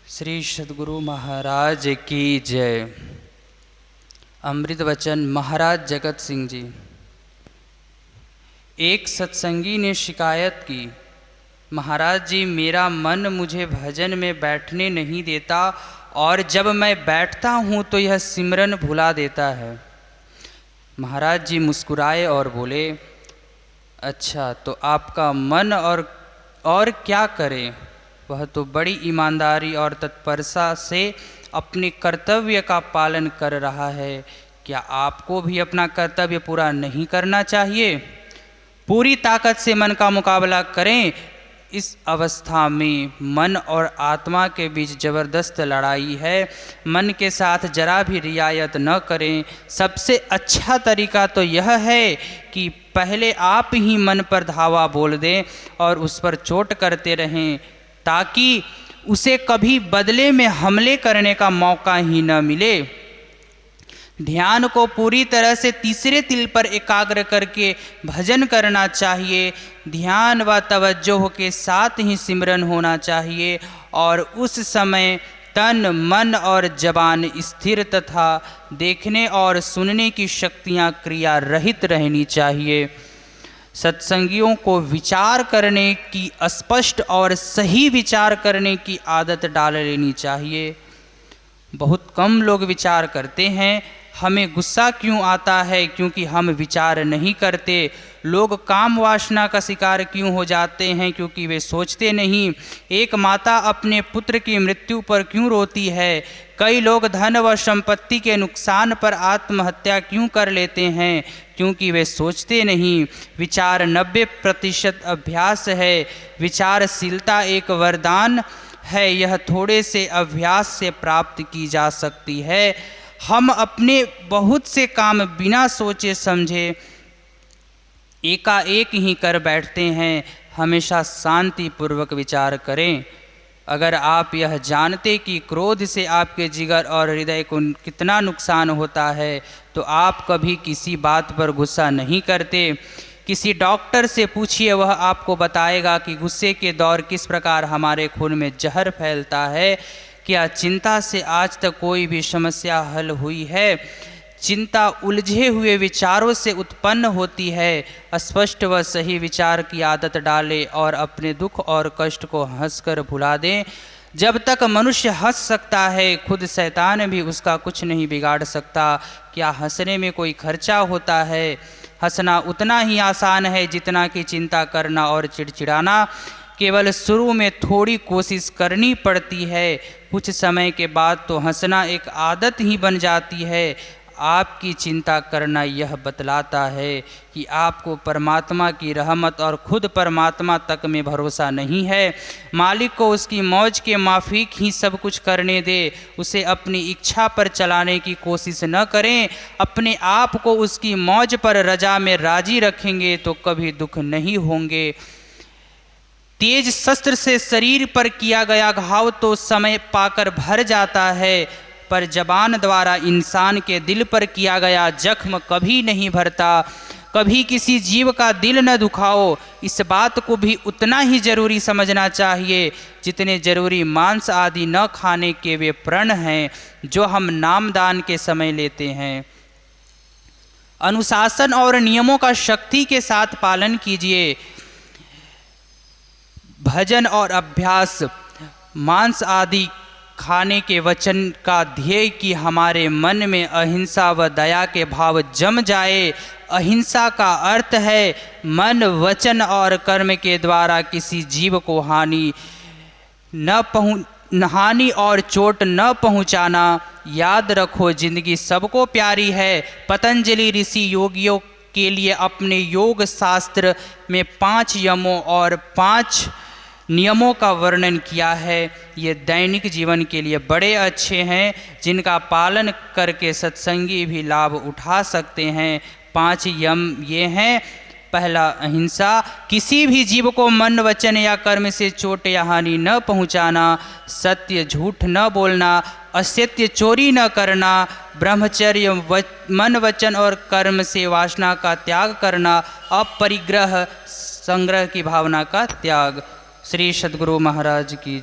श्री सद्गुरु महाराज की जय। अमृत वचन महाराज जगत सिंह जी। एक सत्संगी ने शिकायत की, महाराज जी मेरा मन मुझे भजन में बैठने नहीं देता और जब मैं बैठता हूँ तो यह सिमरन भुला देता है। महाराज जी मुस्कुराए और बोले, अच्छा तो आपका मन और क्या करे, वह तो बड़ी ईमानदारी और तत्परता से अपने कर्तव्य का पालन कर रहा है। क्या आपको भी अपना कर्तव्य पूरा नहीं करना चाहिए? पूरी ताकत से मन का मुकाबला करें। इस अवस्था में मन और आत्मा के बीच जबरदस्त लड़ाई है। मन के साथ जरा भी रियायत न करें। सबसे अच्छा तरीका तो यह है कि पहले आप ही मन पर धावा बोल दें और उस पर चोट करते रहें, ताकि उसे कभी बदले में हमले करने का मौका ही न मिले। ध्यान को पूरी तरह से तीसरे तिल पर एकाग्र करके भजन करना चाहिए। ध्यान व तवज्जो के साथ ही सिमरन होना चाहिए और उस समय तन मन और जबान स्थिर तथा देखने और सुनने की शक्तियाँ क्रिया रहित रहनी चाहिए। सत्संगियों को विचार करने की, स्पष्ट और सही विचार करने की आदत डाल लेनी चाहिए। बहुत कम लोग विचार करते हैं। हमें गुस्सा क्यों आता है? क्योंकि हम विचार नहीं करते। लोग काम वासना का शिकार क्यों हो जाते हैं? क्योंकि वे सोचते नहीं। एक माता अपने पुत्र की मृत्यु पर क्यों रोती है? कई लोग धन व संपत्ति के नुकसान पर आत्महत्या क्यों कर लेते हैं? क्योंकि वे सोचते नहीं। विचार 90% अभ्यास है। विचारशीलता एक वरदान है, यह थोड़े से अभ्यास से प्राप्त की जा सकती है। हम अपने बहुत से काम बिना सोचे समझे एकाएक ही कर बैठते हैं। हमेशा शांति पूर्वक विचार करें। अगर आप यह जानते कि क्रोध से आपके जिगर और हृदय को कितना नुकसान होता है तो आप कभी किसी बात पर गुस्सा नहीं करते। किसी डॉक्टर से पूछिए, वह आपको बताएगा कि गुस्से के दौर किस प्रकार हमारे खून में जहर फैलता है। क्या चिंता से आज तक कोई भी समस्या हल हुई है? चिंता उलझे हुए विचारों से उत्पन्न होती है। स्पष्ट व सही विचार की आदत डालें और अपने दुख और कष्ट को हंसकर भुला दें। जब तक मनुष्य हंस सकता है, खुद शैतान भी उसका कुछ नहीं बिगाड़ सकता। क्या हंसने में कोई खर्चा होता है? हंसना उतना ही आसान है जितना कि चिंता करना और चिड़चिड़ाना। केवल शुरू में थोड़ी कोशिश करनी पड़ती है। कुछ समय के बाद तो हंसना एक आदत ही बन जाती है। आपकी चिंता करना यह बतलाता है कि आपको परमात्मा की रहमत और खुद परमात्मा तक में भरोसा नहीं है। मालिक को उसकी मौज के माफिक ही सब कुछ करने दे। उसे अपनी इच्छा पर चलाने की कोशिश न करें। अपने आप को उसकी मौज पर रजा में राजी रखेंगे तो कभी दुख नहीं होंगे। तेज शस्त्र से शरीर पर किया गया घाव तो समय पाकर भर जाता है, पर जबान द्वारा इंसान के दिल पर किया गया जख्म कभी नहीं भरता। कभी किसी जीव का दिल न दुखाओ। इस बात को भी उतना ही जरूरी समझना चाहिए जितने जरूरी मांस आदि न खाने के वे प्रण हैं जो हम नामदान के समय लेते हैं। अनुशासन और नियमों का शक्ति के साथ पालन कीजिए। भजन और अभ्यास, मांस आदि खाने के वचन का ध्येय कि हमारे मन में अहिंसा व दया के भाव जम जाए। अहिंसा का अर्थ है मन, वचन और कर्म के द्वारा किसी जीव को हानि और चोट न पहुंचाना। याद रखो, जिंदगी सबको प्यारी है। पतंजलि ऋषि योगियों के लिए अपने योग शास्त्र में 5 यमों और 5 नियमों का वर्णन किया है। ये दैनिक जीवन के लिए बड़े अच्छे हैं, जिनका पालन करके सत्संगी भी लाभ उठा सकते हैं। 5 यम ये हैं। पहला, अहिंसा। किसी भी जीव को मन, वचन या कर्म से चोट या हानि न पहुंचाना। सत्य, झूठ न बोलना। असत्य, चोरी न करना। ब्रह्मचर्य, मन, वचन और कर्म से वासना का त्याग करना। अपरिग्रह, संग्रह की भावना का त्याग। श्री सद्गुरु महाराज की।